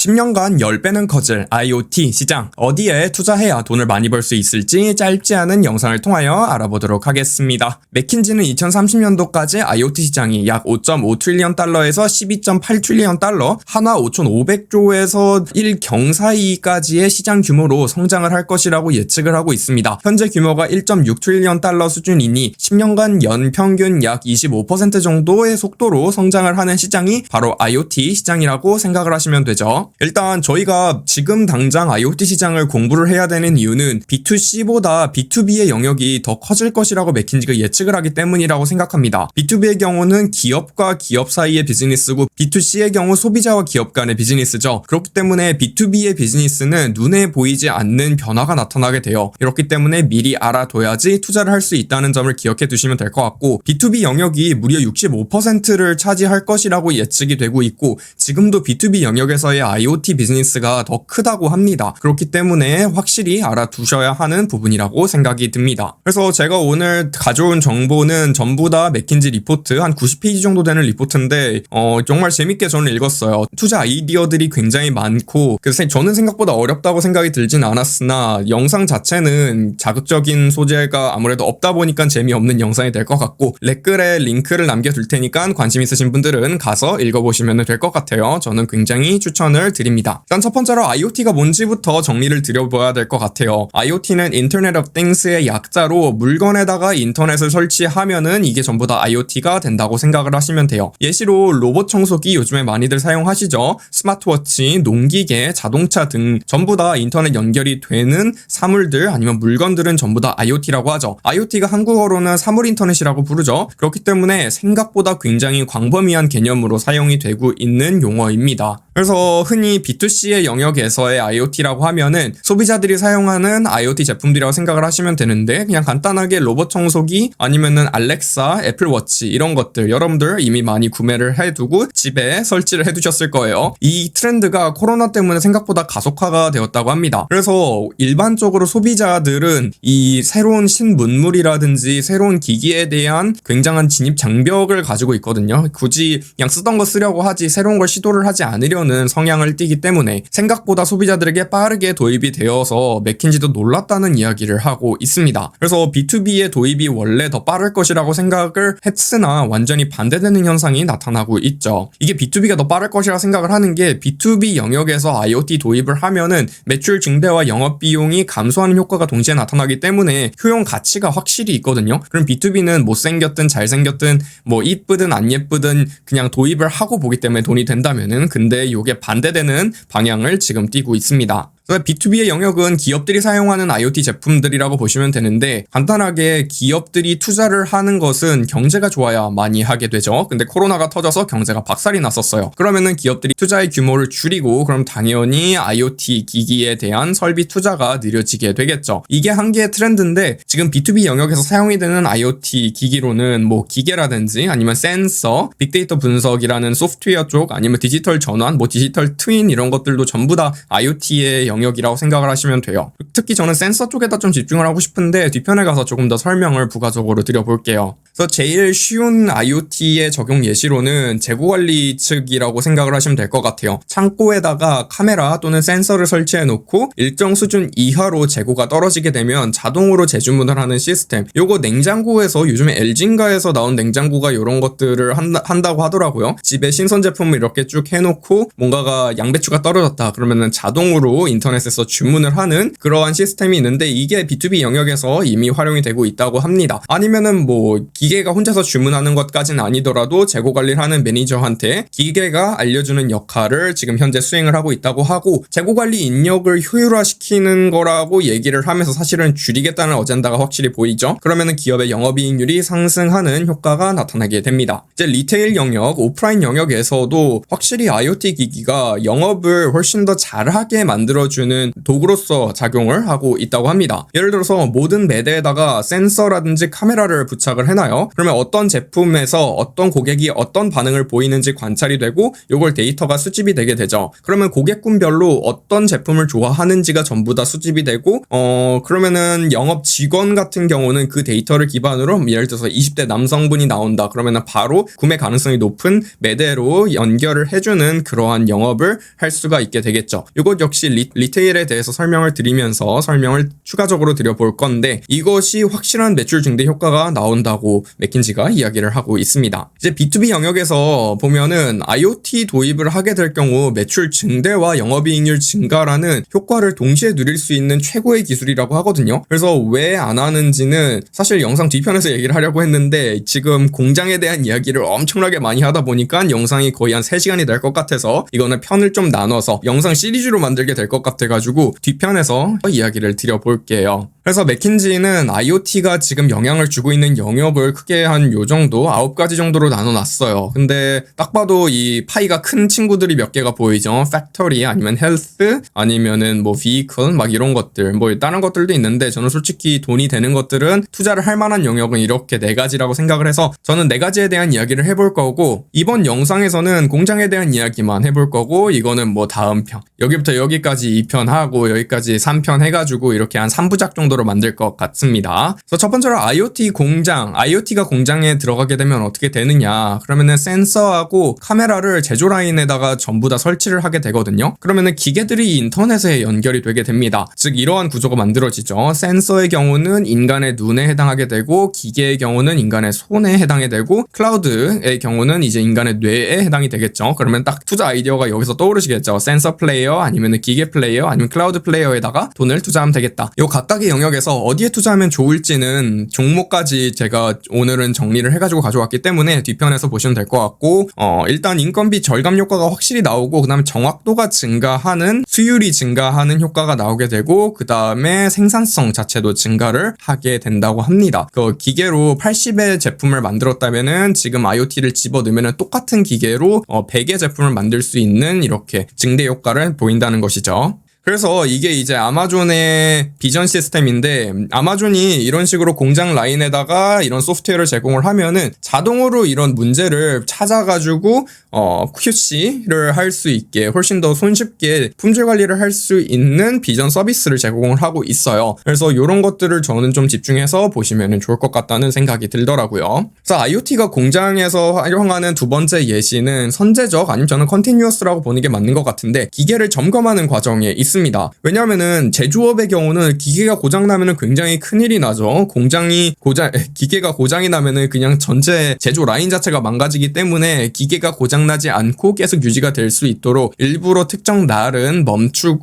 10년간 10배는 커질 IoT 시장, 어디에 투자해야 돈을 많이 벌 수 있을지 짧지 않은 영상을 통하여 알아보도록 하겠습니다. 맥킨지는 2030년도까지 IoT 시장이 약 5.5 트릴리언 달러에서 12.8 트릴리언 달러, 한화 5,500조에서 1경 사이까지의 시장 규모로 성장을 할 것이라고 예측을 하고 있습니다. 현재 규모가 1.6 트릴리언 달러 수준이니 10년간 연평균 약 25% 정도의 속도로 성장을 하는 시장이 바로 IoT 시장이라고 생각을 하시면 되죠. 일단 저희가 지금 당장 IoT 시장을 공부를 해야 되는 이유는 B2C보다 B2B의 영역이 더 커질 것이라고 맥킨지가 예측을 하기 때문이라고 생각합니다. B2B의 경우는 기업과 기업 사이의 비즈니스고 B2C의 경우 소비자와 기업 간의 비즈니스죠. 그렇기 때문에 B2B의 비즈니스는 눈에 보이지 않는 변화가 나타나게 돼요. 그렇기 때문에 미리 알아둬야지 투자를 할 수 있다는 점을 기억해 두시면 될 것 같고, B2B 영역이 무려 65%를 차지할 것이라고 예측이 되고 있고, 지금도 B2B 영역에서의 IoT 비즈니스가 더 크다고 합니다. 그렇기 때문에 확실히 알아두셔야 하는 부분이라고 생각이 듭니다. 그래서 제가 오늘 가져온 정보는 전부 다 맥킨지 리포트, 한 90페이지 정도 되는 리포트인데 정말 재밌게 저는 읽었어요. 투자 아이디어들이 굉장히 많고, 그래서 저는 생각보다 어렵다고 생각이 들진 않았으나 영상 자체는 자극적인 소재가 아무래도 없다 보니까 재미없는 영상이 될 것 같고, 댓글에 링크를 남겨둘 테니까 관심 있으신 분들은 가서 읽어보시면 될 것 같아요. 저는 굉장히 추천을 드립니다. 일단 첫 번째로 IoT가 뭔지부터 정리를 드려봐야 될 것 같아요. IoT는 Internet of Things의 약자로 물건에다가 인터넷을 설치하면은 이게 전부 다 IoT가 된다고 생각을 하시면 돼요. 예시로 로봇 청소기 요즘에 많이들 사용하시죠. 스마트워치, 농기계, 자동차 등 전부 다 인터넷 연결이 되는 사물들 아니면 물건들은 전부 다 IoT라고 하죠. IoT가 한국어로는 사물 인터넷이라고 부르죠. 그렇기 때문에 생각보다 굉장히 광범위한 개념으로 사용이 되고 있는 용어입니다. 그래서 흔히 B2C의 영역에서의 IoT라고 하면은 소비자들이 사용하는 IoT 제품들이라고 생각을 하시면 되는데, 그냥 간단하게 로봇 청소기 아니면은 알렉사, 애플워치 이런 것들 여러분들 이미 많이 구매를 해두고 집에 설치를 해두셨을 거예요. 이 트렌드가 코로나 때문에 생각보다 가속화가 되었다고 합니다. 그래서 일반적으로 소비자들은 이 새로운 신문물이라든지 새로운 기기에 대한 굉장한 진입 장벽을 가지고 있거든요. 굳이 그냥 쓰던 거 쓰려고 하지 새로운 걸 시도를 하지 않으려는 성향을 띠기 때문에 생각보다 소비자들에게 빠르게 도입이 되어서 맥킨지도 놀랐다는 이야기를 하고 있습니다. 그래서 B2B의 도입이 원래 더 빠를 것이라고 생각을 했으나 완전히 반대되는 현상이 나타나고 있죠. 이게 B2B가 더 빠를 것이라 생각을 하는 게, B2B 영역에서 IoT 도입을 하면은 매출 증대와 영업 비용이 감소하는 효과가 동시에 나타나기 때문에 효용 가치가 확실히 있거든요. 그럼 B2B는 못생겼든 잘생겼든 뭐 이쁘든 안 예쁘든 그냥 도입을 하고 보기 때문에 돈이 된다면은, 근데 요게 반대되는 방향을 지금 띠고 있습니다. B2B의 영역은 기업들이 사용하는 IoT 제품들이라고 보시면 되는데, 간단하게 기업들이 투자를 하는 것은 경제가 좋아야 많이 하게 되죠. 근데 코로나가 터져서 경제가 박살이 났었어요. 그러면은 기업들이 투자의 규모를 줄이고, 그럼 당연히 IoT 기기에 대한 설비 투자가 느려지게 되겠죠. 이게 한 개의 트렌드인데, 지금 B2B 영역에서 사용이 되는 IoT 기기로는 뭐 기계라든지 아니면 센서, 빅데이터 분석이라는 소프트웨어 쪽, 아니면 디지털 전환, 뭐 디지털 트윈 이런 것들도 전부 다 IoT의 영역이라고 생각을 하시면 돼요. 특히 저는 센서 쪽에다 좀 집중을 하고 싶은데 뒤편에 가서 조금 더 설명을 부가적으로 드려볼게요. 그래서 제일 쉬운 IoT의 적용 예시로는 재고관리 측이라고 생각을 하시면 될 것 같아요. 창고에다가 카메라 또는 센서를 설치해 놓고 일정 수준 이하로 재고가 떨어지게 되면 자동으로 재주문을 하는 시스템. 요거 냉장고에서, 요즘에 LG인가에서 나온 냉장고가 이런 것들을 한다고 하더라고요. 집에 신선 제품을 이렇게 쭉 해놓고 뭔가가 양배추가 떨어졌다 그러면은 자동으로 인터넷에서 주문을 하는 그러한 시스템이 있는데, 이게 B2B 영역에서 이미 활용이 되고 있다고 합니다. 아니면은 뭐 기계가 혼자서 주문하는 것까지는 아니더라도 재고 관리를 하는 매니저한테 기계가 알려주는 역할을 지금 현재 수행을 하고 있다고 하고, 재고 관리 인력을 효율화시키는 거라고 얘기를 하면서 사실은 줄이겠다는 어젠다가 확실히 보이죠. 그러면은 기업의 영업이익률이 상승하는 효과가 나타나게 됩니다. 이제 리테일 영역, 오프라인 영역에서도 확실히 IoT 기기가 영업을 훨씬 더 잘하게 만들어주는 알려주는 도구로서 작용을 하고 있다고 합니다. 예를 들어서 모든 매대에다가 센서라든지 카메라를 부착을 해놔요. 그러면 어떤 제품에서 어떤 고객이 어떤 반응을 보이는지 관찰이 되고 요걸 데이터가 수집이 되게 되죠. 그러면 고객군별로 어떤 제품을 좋아하는지가 전부 다 수집이 되고 그러면은 영업 직원 같은 경우는 그 데이터를 기반으로 예를 들어서 20대 남성분이 나온다. 그러면은 바로 구매 가능성이 높은 매대로 연결을 해주는 그러한 영업을 할 수가 있게 되겠죠. 이것 역시 리테일에 대해서 설명을 드리면서 설명을 추가적으로 드려볼 건데 이것이 확실한 매출 증대 효과가 나온다고 맥킨지가 이야기를 하고 있습니다. 이제 B2B 영역에서 보면은 IoT 도입을 하게 될 경우 매출 증대와 영업이익률 증가라는 효과를 동시에 누릴 수 있는 최고의 기술이라고 하거든요. 그래서 왜 안 하는지는 사실 영상 뒤편에서 얘기를 하려고 했는데 지금 공장에 대한 이야기를 엄청나게 많이 하다 보니까 영상이 거의 한 3시간이 될 것 같아서 이거는 편을 좀 나눠서 영상 시리즈로 만들게 될 것 같아가지고 뒤편에서 이야기를 드려볼게요. 그래서 맥킨지는 IoT가 지금 영향을 주고 있는 영역을 크게 한 요 정도 9가지 정도로 나눠놨어요. 근데 딱 봐도 이 파이가 큰 친구들이 몇 개가 보이죠. 팩터리 아니면 헬스 아니면은 뭐 비이클 막 이런 것들 뭐 다른 것들도 있는데 저는 솔직히 돈이 되는 것들은 투자를 할 만한 영역은 이렇게 4가지라고 생각을 해서 저는 4가지에 대한 이야기를 해볼 거고 이번 영상에서는 공장에 대한 이야기만 해볼 거고 이거는 뭐 다음 편 여기부터 여기까지 2편 하고 여기까지 3편 해가지고 이렇게 한 3부작 정도로 만들 것 같습니다. 그래서 첫 번째로 IoT 공장 IoT가 공장에 들어가게 되면 어떻게 되느냐 그러면은 센서하고 카메라를 제조 라인에다가 전부 다 설치를 하게 되거든요. 그러면은 기계들이 인터넷에 연결이 되게 됩니다. 즉 이러한 구조가 만들어지죠. 센서의 경우는 인간의 눈에 해당하게 되고 기계의 경우는 인간의 손에 해당이 되고 클라우드의 경우는 이제 인간의 뇌에 해당이 되겠죠. 그러면 딱 투자 아이디어가 여기서 떠오르시겠죠. 센서 플레이어 아니면 기계 플레이어 아니면 클라우드 플레이어에다가 돈을 투자하면 되겠다. 요 각각의 영역에서 어디에 투자하면 좋을지는 종목까지 제가 오늘은 정리를 해가지고 가져왔기 때문에 뒤편에서 보시면 될 것 같고 일단 인건비 절감 효과가 확실히 나오고 그 다음에 정확도가 증가하는 수율이 증가하는 효과가 나오게 되고 그 다음에 생산성 자체도 증가를 하게 된다고 합니다. 그 기계로 80의 제품을 만들었다면은 지금 IoT를 집어넣으면 똑같은 기계로 100의 제품을 만들 수 있는 이렇게 증대 효과를 보인다는 것이죠. 그래서 이게 이제 아마존의 비전 시스템인데 아마존이 이런 식으로 공장 라인에다가 이런 소프트웨어를 제공을 하면은 자동으로 이런 문제를 찾아가지고 QC를 할 수 있게 훨씬 더 손쉽게 품질 관리를 할 수 있는 비전 서비스를 제공을 하고 있어요. 그래서 이런 것들을 저는 좀 집중해서 보시면 좋을 것 같다는 생각이 들더라고요. 그래서 IoT가 공장에서 활용하는 두 번째 예시는 선제적 아니면 저는 컨티뉴어스라고 보는 게 맞는 것 같은데 기계를 점검하는 과정에 있습니다. 왜냐하면은 제조업의 경우는 기계가 고장나면은 굉장히 큰일이 나죠. 기계가 고장이 나면은 그냥 전체 제조 라인 자체가 망가지기 때문에 기계가 고장나지 않고 계속 유지가 될 수 있도록 일부러 특정 날은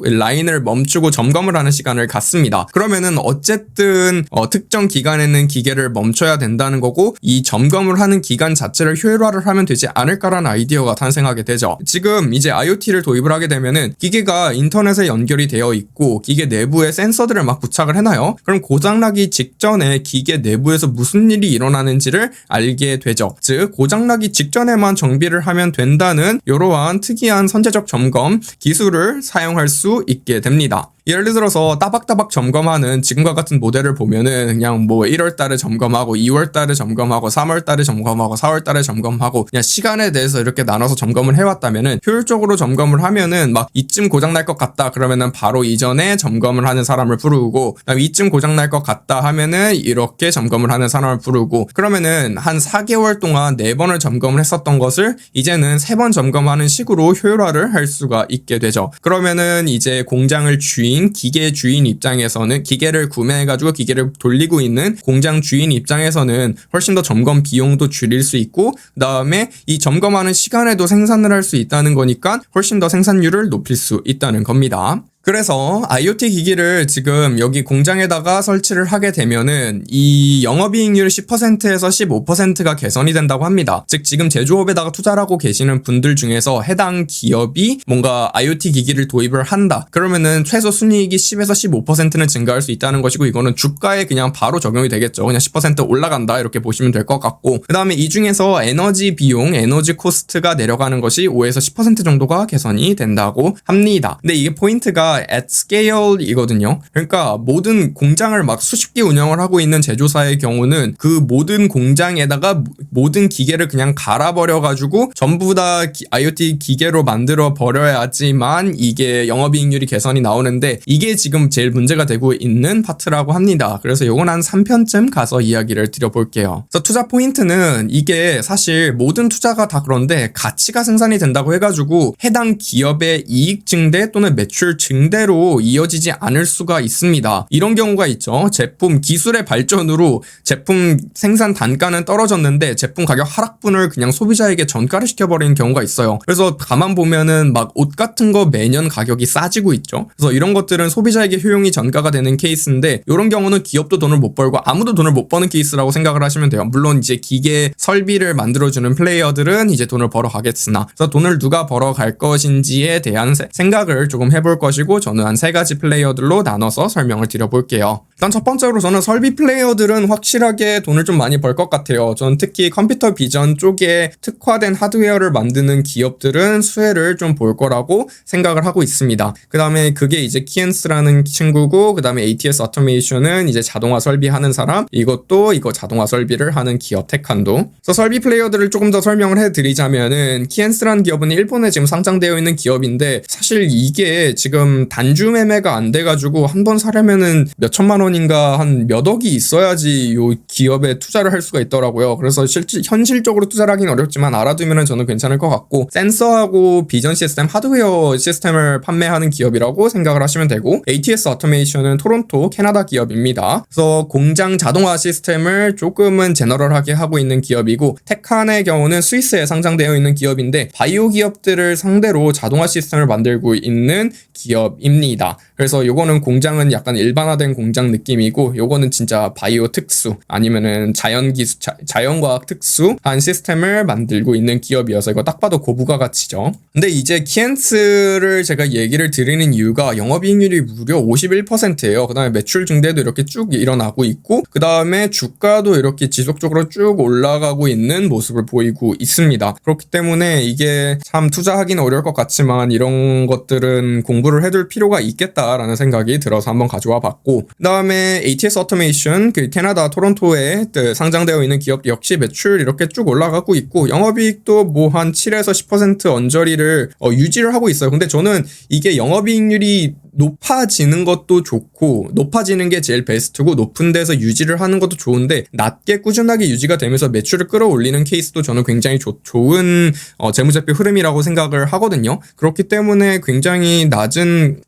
라인을 멈추고 점검을 하는 시간을 갖습니다. 그러면은 어쨌든 특정 기간에는 기계를 멈춰야 된다는 거고 이 점검을 하는 기간 자체를 효율화를 하면 되지 않을까라는 아이디어가 탄생하게 되죠. 지금 이제 IoT를 도입을 하게 되면은 기계가 인터넷에 연결이 되어 있고 기계 내부에 센서들을 막 부착을 해놔요. 그럼 고장나기 직전에 기계 내부에서 무슨 일이 일어나는지를 알게 되죠. 즉 고장나기 직전에만 정비를 하면 된다는 이러한 특이한 선제적 점검 기술을 사용할 수 있게 됩니다. 예를 들어서 따박따박 점검하는 지금과 같은 모델을 보면은 그냥 뭐 1월달에 점검하고 2월달에 점검하고 3월달에 점검하고 4월달에 점검하고 그냥 시간에 대해서 이렇게 나눠서 점검을 해왔다면은 효율적으로 점검을 하면은 막 이쯤 고장날 것 같다 그러면은 바로 이전에 점검을 하는 사람을 부르고 그다음에 이쯤 고장날 것 같다 하면은 이렇게 점검을 하는 사람을 부르고 그러면은 한 4개월 동안 4번을 점검을 했었던 것을 이제는 3번 점검하는 식으로 효율화를 할 수가 있게 되죠. 그러면은 이제 공장을 기계 주인 입장에서는 기계를 구매해가지고 기계를 돌리고 있는 공장 주인 입장에서는 훨씬 더 점검 비용도 줄일 수 있고 그 다음에 이 점검하는 시간에도 생산을 할 수 있다는 거니까 훨씬 더 생산률을 높일 수 있다는 겁니다. 그래서 IoT 기기를 지금 여기 공장에다가 설치를 하게 되면은 이 영업이익률 10%에서 15%가 개선이 된다고 합니다. 즉 지금 제조업에다가 투자를 하고 계시는 분들 중에서 해당 기업이 뭔가 IoT 기기를 도입을 한다. 그러면은 최소 순이익이 10에서 15%는 증가할 수 있다는 것이고 이거는 주가에 그냥 바로 적용이 되겠죠. 그냥 10% 올라간다 이렇게 보시면 될 것 같고 그 다음에 이 중에서 에너지 비용, 에너지 코스트가 내려가는 것이 5에서 10% 정도가 개선이 된다고 합니다. 근데 이게 포인트가 다 at scale이거든요. 그러니까 모든 공장을 막 수십 개 운영을 하고 있는 제조사의 경우는 그 모든 공장에다가 모든 기계를 그냥 갈아버려가지고 전부 다 IoT 기계로 만들어 버려야지만 이게 영업이익률이 개선이 나오는데, 이게 지금 제일 문제가 되고 있는 파트라고 합니다. 그래서 요건 한 3편쯤 가서 이야기를 드려볼게요. 그래서 투자 포인트는 이게 사실 모든 투자가 다 그런데 가치가 생산이 된다고 해가지고 해당 기업의 이익 증대 또는 매출 증대로 이어지지 않을 수가 있습니다. 이런 경우가 있죠. 제품 기술의 발전으로 제품 생산 단가는 떨어졌는데 제품 가격 하락분을 그냥 소비자에게 전가를 시켜버리는 경우가 있어요. 그래서 가만 보면은 막 옷 같은 거 매년 가격이 싸지고 있죠. 그래서 이런 것들은 소비자에게 효용이 전가가 되는 케이스인데, 이런 경우는 기업도 돈을 못 벌고 아무도 돈을 못 버는 케이스라고 생각을 하시면 돼요. 물론 이제 기계 설비를 만들어주는 플레이어들은 이제 돈을 벌어가겠으나, 그래서 돈을 누가 벌어갈 것인지에 대한 생각을 조금 해볼 것이고, 저는 한 3가지 플레이어들로 나눠서 설명을 드려볼게요. 일단 첫 번째로 저는 설비 플레이어들은 확실하게 돈을 좀 많이 벌 것 같아요. 저는 특히 컴퓨터 비전 쪽에 특화된 하드웨어를 만드는 기업들은 수혜를 좀 볼 거라고 생각을 하고 있습니다. 그 다음에 그게 이제 키엔스라는 친구고, 그 다음에 ATS 오토메이션은 이제 자동화 설비하는 사람, 이거 자동화 설비를 하는 기업 테칸도. 그래서 설비 플레이어들을 조금 더 설명을 해드리자면은, 키엔스라는 기업은 일본에 지금 상장되어 있는 기업인데, 사실 이게 지금 단주 매매가 안 돼가지고 한 번 사려면은 몇 천만 원인가 한 몇 억이 있어야지 요 기업에 투자를 할 수가 있더라고요. 그래서 현실적으로 투자를 하긴 어렵지만 알아두면은 저는 괜찮을 것 같고, 센서하고 비전 시스템, 하드웨어 시스템을 판매하는 기업이라고 생각을 하시면 되고, ATS 오토메이션은 토론토 캐나다 기업입니다. 그래서 공장 자동화 시스템을 조금은 제너럴하게 하고 있는 기업이고, 테칸의 경우는 스위스에 상장되어 있는 기업인데 바이오 기업들을 상대로 자동화 시스템을 만들고 있는 기업입니다. 그래서 요거는 공장은 약간 일반화된 공장 느낌이고, 요거는 진짜 바이오 특수 아니면은 자연과학 특수한 시스템을 만들고 있는 기업이어서 이거 딱 봐도 고부가 가치죠. 근데 이제 키엔스를 제가 얘기를 드리는 이유가 영업이익률이 무려 51%예요. 그 다음에 매출 증대도 이렇게 쭉 일어나고 있고, 그 다음에 주가도 이렇게 지속적으로 쭉 올라가고 있는 모습을 보이고 있습니다. 그렇기 때문에 이게 참 투자하기는 어려울 것 같지만 이런 것들은 공부를 해둘 필요가 있겠다라는 생각이 들어서 한번 가져와 봤고, 그 다음에 ATS 오토메이션, 그 캐나다 토론토에 상장되어 있는 기업 역시 매출 이렇게 쭉 올라가고 있고, 영업이익도 뭐 한 7에서 10% 언저리를 유지를 하고 있어요. 근데 저는 이게 영업이익률이 높아지는 것도 좋고, 높아지는 게 제일 베스트고, 높은 데서 유지를 하는 것도 좋은데, 낮게 꾸준하게 유지가 되면서 매출을 끌어올리는 케이스도 저는 굉장히 좋은 재무제표 흐름이라고 생각을 하거든요. 그렇기 때문에 굉장히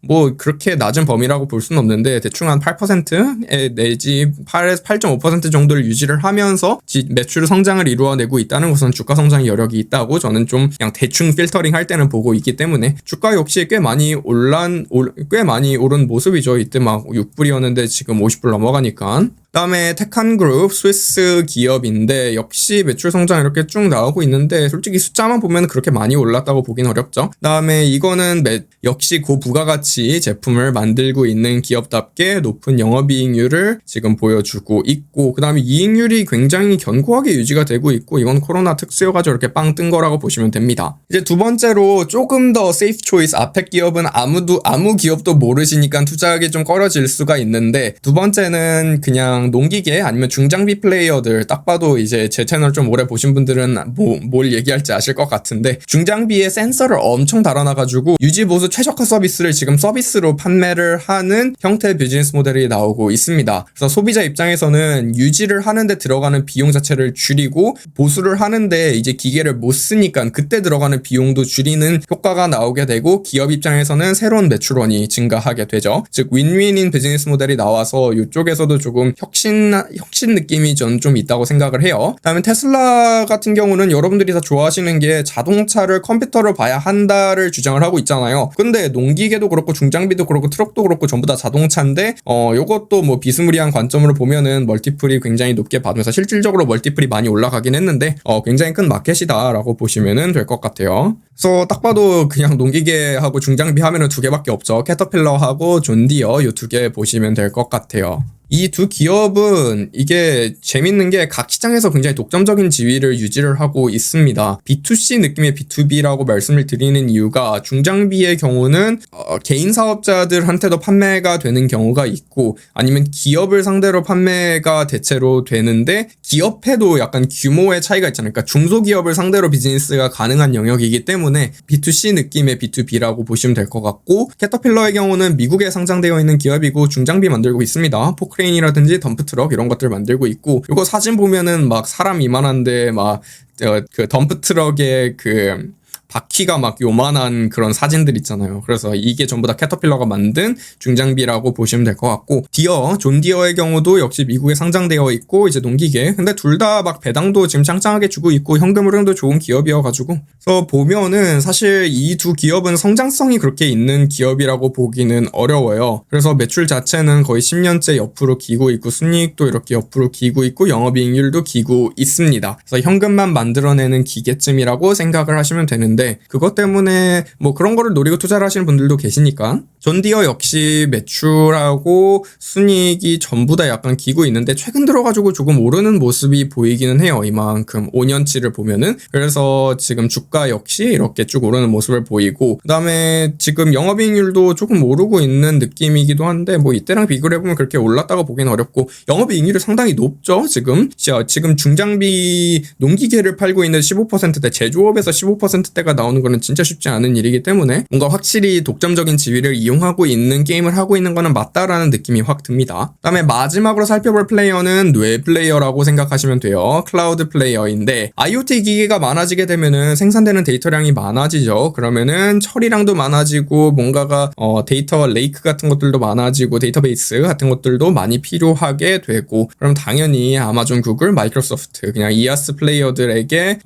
뭐 그렇게 낮은 범위라고 볼 수는 없는데, 대충 한 8% 내지 8.5% 정도를 유지를 하면서 매출 성장을 이루어내고 있다는 것은 주가 성장 여력이 있다고 저는 좀 그냥 대충 필터링 할 때는 보고 있기 때문에, 주가 역시 꽤 많이 오른 모습이죠. 이때 막 6불이었는데 지금 50불 넘어가니까. 그다음에 테칸그룹, 스위스 기업인데 역시 매출 성장 이렇게 쭉 나오고 있는데, 솔직히 숫자만 보면 그렇게 많이 올랐다고 보긴 어렵죠. 그다음에 이거는 역시 고부가가치 제품을 만들고 있는 기업답게 높은 영업이익률을 지금 보여주고 있고, 그다음에 이익률이 굉장히 견고하게 유지가 되고 있고, 이건 코로나 특수여가지고 이렇게 빵 뜬 거라고 보시면 됩니다. 이제 두 번째로 조금 더 세이프 초이스, 앞에 기업은 아무 기업도 모르시니까 투자하기 좀 꺼려질 수가 있는데, 두 번째는 그냥 농기계 아니면 중장비 플레이어들, 딱 봐도 이제 제 채널 좀 오래 보신 분들은 뭘 얘기할지 아실 것 같은데, 중장비에 센서를 엄청 달아놔가지고 유지보수 최적화 서비스를 지금 서비스로 판매를 하는 형태의 비즈니스 모델이 나오고 있습니다. 그래서 소비자 입장에서는 유지를 하는데 들어가는 비용 자체를 줄이고, 보수를 하는데 이제 기계를 못 쓰니까 그때 들어가는 비용도 줄이는 효과가 나오게 되고, 기업 입장에서는 새로운 매출원이 증가하게 되죠. 즉 윈윈인 비즈니스 모델이 나와서 이쪽에서도 조금 혁신 느낌이 저는 좀 있다고 생각을 해요. 그다음에 테슬라 같은 경우는 여러분들이 다 좋아하시는 게 자동차를 컴퓨터로 봐야 한다를 주장을 하고 있잖아요. 근데 농기계도 그렇고 중장비도 그렇고 트럭도 그렇고 전부 다 자동차인데, 요것도 뭐 비스무리한 관점으로 보면은 멀티플이 굉장히 높게 받으면서 실질적으로 멀티플이 많이 올라가긴 했는데 굉장히 큰 마켓이다라고 보시면은 될 것 같아요. 그래서 딱 봐도 그냥 농기계하고 중장비 하면은 두 개밖에 없죠. 캐터필러하고 존디어 요 두 개 보시면 될 것 같아요. 이 두 기업은 이게 재밌는 게 각 시장에서 굉장히 독점적인 지위를 유지를 하고 있습니다. B2C 느낌의 B2B라고 말씀을 드리는 이유가 중장비의 경우는 개인 사업자들한테도 판매가 되는 경우가 있고 아니면 기업을 상대로 판매가 대체로 되는데 기업에도 약간 규모의 차이가 있잖아요. 그러니까 중소기업을 상대로 비즈니스가 가능한 영역이기 때문에 B2C 느낌의 B2B라고 보시면 될 것 같고 캐터필러의 경우는 미국에 상장되어 있는 기업이고 중장비 만들고 있습니다. 포크레인이라든지 덤프트럭 이런 것들 만들고 있고 이거 사진 보면은 막 사람 이만한데 막 그 덤프트럭의 그 바퀴가 막 요만한 그런 사진들 있잖아요. 그래서 이게 전부 다 캐터필러가 만든 중장비라고 보시면 될 것 같고 존 디어의 경우도 역시 미국에 상장되어 있고 이제 농기계 근데 둘 다 막 배당도 지금 짱짱하게 주고 있고 현금 흐름도 좋은 기업이어가지고 그래서 보면은 사실 이 두 기업은 성장성이 그렇게 있는 기업이라고 보기는 어려워요. 그래서 매출 자체는 거의 10년째 옆으로 기고 있고 순이익도 이렇게 옆으로 기고 있고 영업이익률도 기고 있습니다. 그래서 현금만 만들어내는 기계쯤이라고 생각을 하시면 되는데 그것 때문에 뭐 그런 거를 노리고 투자를 하시는 분들도 계시니까 존디어 역시 매출하고 순이익이 전부 다 약간 기고 있는데 최근 들어가지고 조금 오르는 모습이 보이기는 해요. 이만큼 5년치를 보면은 그래서 지금 주가 역시 이렇게 쭉 오르는 모습을 보이고 그 다음에 지금 영업이익률도 조금 오르고 있는 느낌이기도 한데 뭐 이때랑 비교를 해보면 그렇게 올랐다고 보기는 어렵고 영업이익률이 상당히 높죠. 지금 중장비 농기계를 팔고 있는 15%대 제조업에서 15%대가 나오는 거는 진짜 쉽지 않은 일이기 때문에 뭔가 확실히 독점적인 지위를 이용하고 있는 게임을 하고 있는 거는 맞다라는 느낌이 확 듭니다. 그다음에 마지막으로 살펴볼 플레이어는 뇌 플레이어라고 생각하시면 돼요. 클라우드 플레이어인데 IoT 기기가 많아지게 되면은 생산되는 데이터량이 많아지죠. 그러면은 처리량도 많아지고 뭔가가 데이터 레이크 같은 것들도 많아지고 데이터베이스 같은 것들도 많이 필요하게 되고 그럼 당연히 아마존, 구글, 마이크로소프트 그냥 이아스 플레이어들에게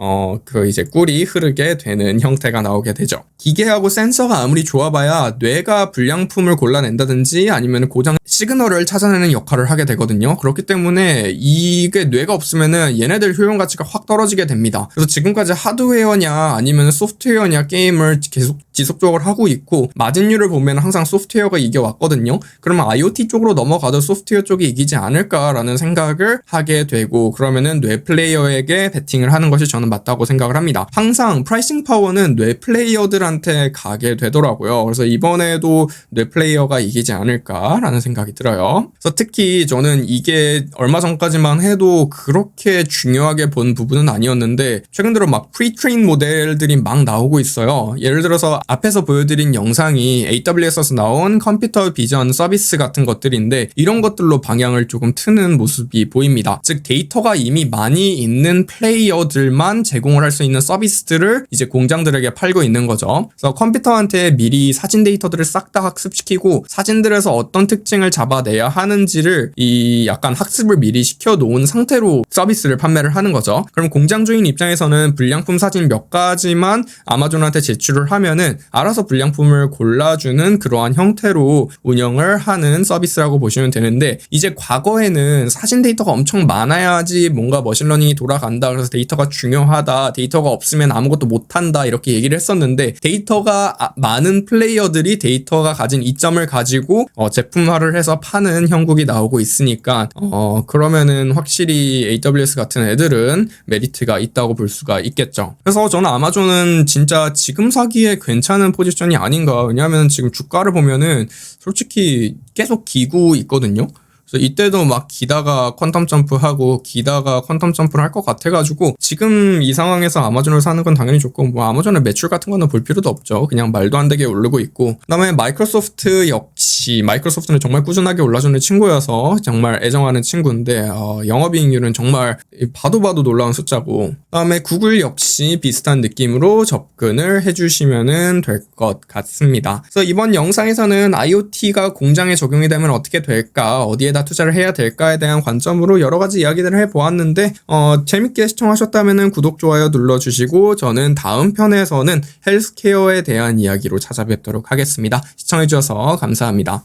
그 이제 꿀이 흐르게 되는 형태가 나오게 되죠. 기계하고 센서가 아무리 좋아봐야 뇌가 불량품을 골라낸다든지 아니면 고장 시그널을 찾아내는 역할을 하게 되거든요. 그렇기 때문에 이게 뇌가 없으면은 얘네들 효용 가치가 확 떨어지게 됩니다. 그래서 지금까지 하드웨어냐 아니면 소프트웨어냐 게임을 계속 지속적으로 하고 있고 마진율을 보면 항상 소프트웨어가 이겨왔거든요. 그러면 IoT 쪽으로 넘어가도 소프트웨어 쪽이 이기지 않을까라는 생각을 하게 되고 그러면은 뇌 플레이어에게 베팅을 하는 것이 저는 맞다고 생각을 합니다. 항상 프라이싱 파워는 뇌 플레이어들한테 가게 되더라고요. 그래서 이번에도 뇌 플레이어가 이기지 않을까라는 생각이 들어요. 그래서 특히 저는 이게 얼마 전까지만 해도 그렇게 중요하게 본 부분은 아니었는데 최근 들어 막 프리트레인 모델들이 막 나오고 있어요. 예를 들어서 앞에서 보여드린 영상이 AWS에서 나온 컴퓨터 비전 서비스 같은 것들인데 이런 것들로 방향을 조금 트는 모습이 보입니다. 즉 데이터가 이미 많이 있는 플레이어들만 제공을 할 수 있는 서비스들을 이제 공장들에게 팔고 있는 거죠. 그래서 컴퓨터한테 미리 사진 데이터들을 싹 다 학습시키고 사진들에서 어떤 특징을 잡아내야 하는지를 이 약간 학습을 미리 시켜놓은 상태로 서비스를 판매를 하는 거죠. 그럼 공장 주인 입장에서는 불량품 사진 몇 가지만 아마존한테 제출을 하면은 알아서 불량품을 골라주는 그러한 형태로 운영을 하는 서비스라고 보시면 되는데 이제 과거에는 사진 데이터가 엄청 많아야지 뭔가 머신러닝이 돌아간다. 그래서 데이터가 중요하다. 데이터가 없으면 아무것도 못한다. 이렇게 얘기를 했었는데 데이터가 많은 플레이어들이 데이터가 가진 이점을 가지고 제품화를 해서 파는 형국이 나오고 있으니까 그러면은 확실히 AWS 같은 애들은 메리트가 있다고 볼 수가 있겠죠. 그래서 저는 아마존은 진짜 지금 사기에 괜찮은 포지션이 아닌가. 왜냐하면 지금 주가를 보면은 솔직히 계속 기고 있거든요. 그래서 이때도 막 기다가 퀀텀 점프하고 기다가 퀀텀 점프를 할 것 같아가지고 지금 이 상황에서 아마존을 사는 건 당연히 좋고 뭐 아마존의 매출 같은 거는 볼 필요도 없죠. 그냥 말도 안 되게 오르고 있고 그다음에 마이크로소프트 역시 마이크로소프트는 정말 꾸준하게 올라주는 친구여서 정말 애정하는 친구인데 영업이익률은 정말 봐도 놀라운 숫자고 그다음에 구글 역시 비슷한 느낌으로 접근을 해주시면은 될 것 같습니다. 그래서 이번 영상에서는 IoT가 공장에 적용이 되면 어떻게 될까 어디에다 투자를 해야 될까에 대한 관점으로 여러 가지 이야기들을 해보았는데 재밌게 시청하셨다면 구독, 좋아요 눌러주시고 저는 다음 편에서는 헬스케어에 대한 이야기로 찾아뵙도록 하겠습니다. 시청해주셔서 감사합니다.